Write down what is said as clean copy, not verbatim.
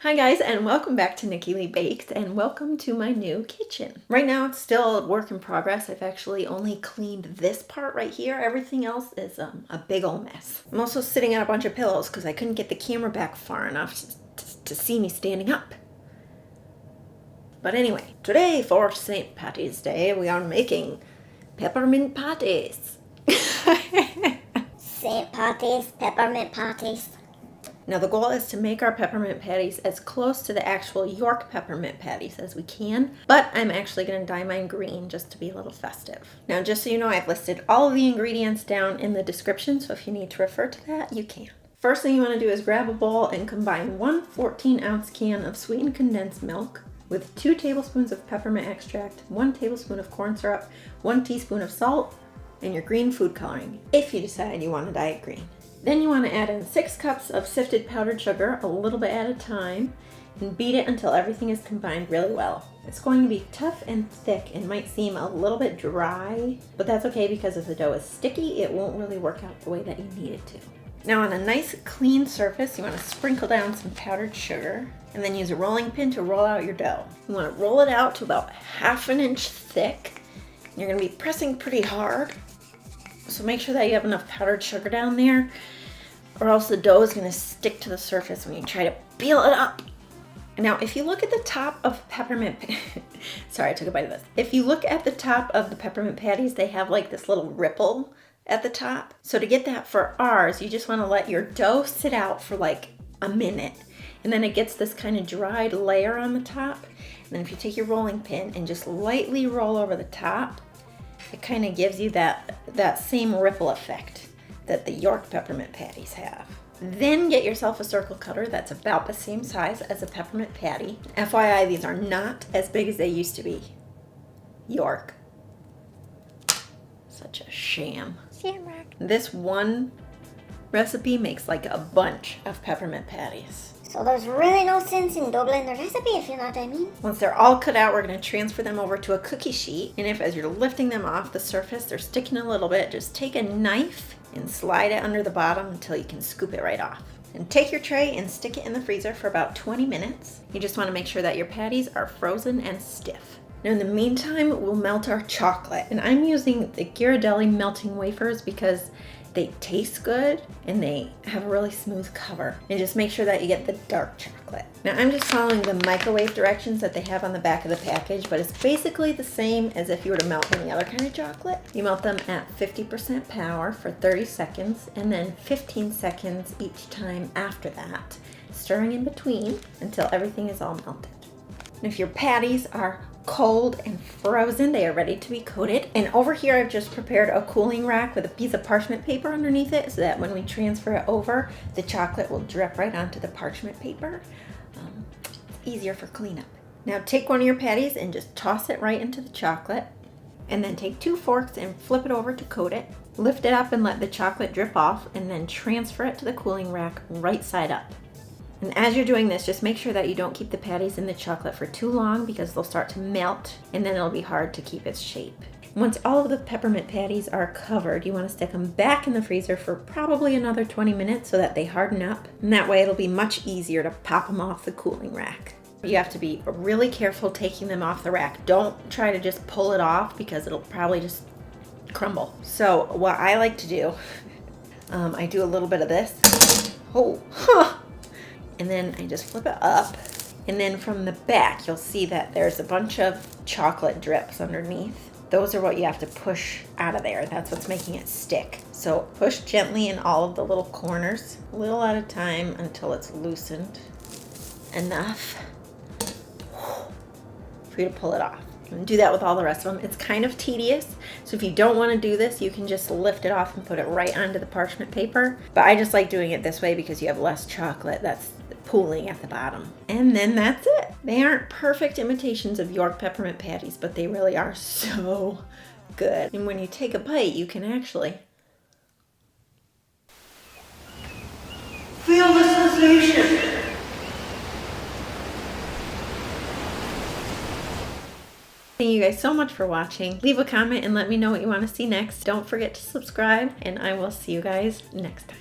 Hi guys, and welcome back to Nicki Lee Bakes, and welcome to my new kitchen. Right now it's still a work in progress. I've actually only cleaned this part right here. Everything else is a big old mess. I'm also sitting on a bunch of pillows because I couldn't get the camera back far enough to see me standing up. But anyway, today for St. Patty's Day we are making peppermint patties. St. Patties, peppermint patties. Now the goal is to make our peppermint patties as close to the actual York peppermint patties as we can, but I'm actually going to dye mine green just to be a little festive. Now just so you know, I've listed all of the ingredients down in the description, so if you need to refer to that, you can. First thing you want to do is grab a bowl and combine one 14-ounce can of sweetened condensed milk with 2 tablespoons of peppermint extract, 1 tablespoon of corn syrup, 1 teaspoon of salt, and your green food coloring, if you decide you want to dye it green. Then you want to add in 6 cups of sifted powdered sugar, a little bit at a time, and beat it until everything is combined really well. It's going to be tough and thick and might seem a little bit dry, but that's okay because if the dough is sticky, it won't really work out the way that you need it to. Now on a nice clean surface, you want to sprinkle down some powdered sugar and then use a rolling pin to roll out your dough. You want to roll it out to about 1/2 inch thick. You're going to be pressing pretty hard, so make sure that you have enough powdered sugar down there, or else the dough is going to stick to the surface when you try to peel it up. Now, if you look at the top of peppermint, sorry, I took a bite of this. If you look at the top of the peppermint patties, they have like this little ripple at the top. So to get that for ours, you just want to let your dough sit out for like a minute, and then it gets this kind of dried layer on the top. And then if you take your rolling pin and just lightly roll over the top, it kind of gives you that same ripple effect that the York peppermint patties have. Then get yourself a circle cutter that's about the same size as a peppermint patty. FYI, these are not as big as they used to be. York. Such a sham. Shamrock. This one recipe makes like a bunch of peppermint patties. So there's really no sense in doubling the recipe, if you know what I mean. Once they're all cut out, we're going to transfer them over to a cookie sheet. And if as you're lifting them off the surface, they're sticking a little bit, just take a knife and slide it under the bottom until you can scoop it right off. And take your tray and stick it in the freezer for about 20 minutes. You just want to make sure that your patties are frozen and stiff. Now in the meantime, we'll melt our chocolate. And I'm using the Ghiardelli melting wafers because they taste good and they have a really smooth cover. And just make sure that you get the dark chocolate. Now I'm just following the microwave directions that they have on the back of the package, but it's basically the same as if you were to melt any other kind of chocolate. You melt them at 50% power for 30 seconds and then 15 seconds each time after that, stirring in between until everything is all melted. And if your patties are cold and frozen, they are ready to be coated. And over here I've just prepared a cooling rack with a piece of parchment paper underneath it so that when we transfer it over, the chocolate will drip right onto the parchment paper. It's easier for cleanup. Now take one of your patties and just toss it right into the chocolate, and then take 2 forks and flip it over to coat it. Lift it up and let the chocolate drip off, and then transfer it to the cooling rack right side up. And as you're doing this, just make sure that you don't keep the patties in the chocolate for too long because they'll start to melt and then it'll be hard to keep its shape. Once all of the peppermint patties are covered, you want to stick them back in the freezer for probably another 20 minutes so that they harden up. And that way it'll be much easier to pop them off the cooling rack. You have to be really careful taking them off the rack. Don't try to just pull it off because it'll probably just crumble. So what I like to do, I do a little bit of this. And then I just flip it up, and then from the back you'll see that there's a bunch of chocolate drips underneath. Those are what you have to push out of there. That's what's making it stick. So push gently in all of the little corners, a little at a time until it's loosened enough for you to pull it off. And do that with all the rest of them. It's kind of tedious, so if you don't want to do this, you can just lift it off and put it right onto the parchment paper. But I just like doing it this way because you have less chocolate that's pooling at the bottom. And then that's it. They aren't perfect imitations of York peppermint patties, but they really are so good. And when you take a bite, you can actually feel the sensation. Thank you guys so much for watching. Leave a comment and let me know what you want to see next. Don't forget to subscribe, and I will see you guys next time.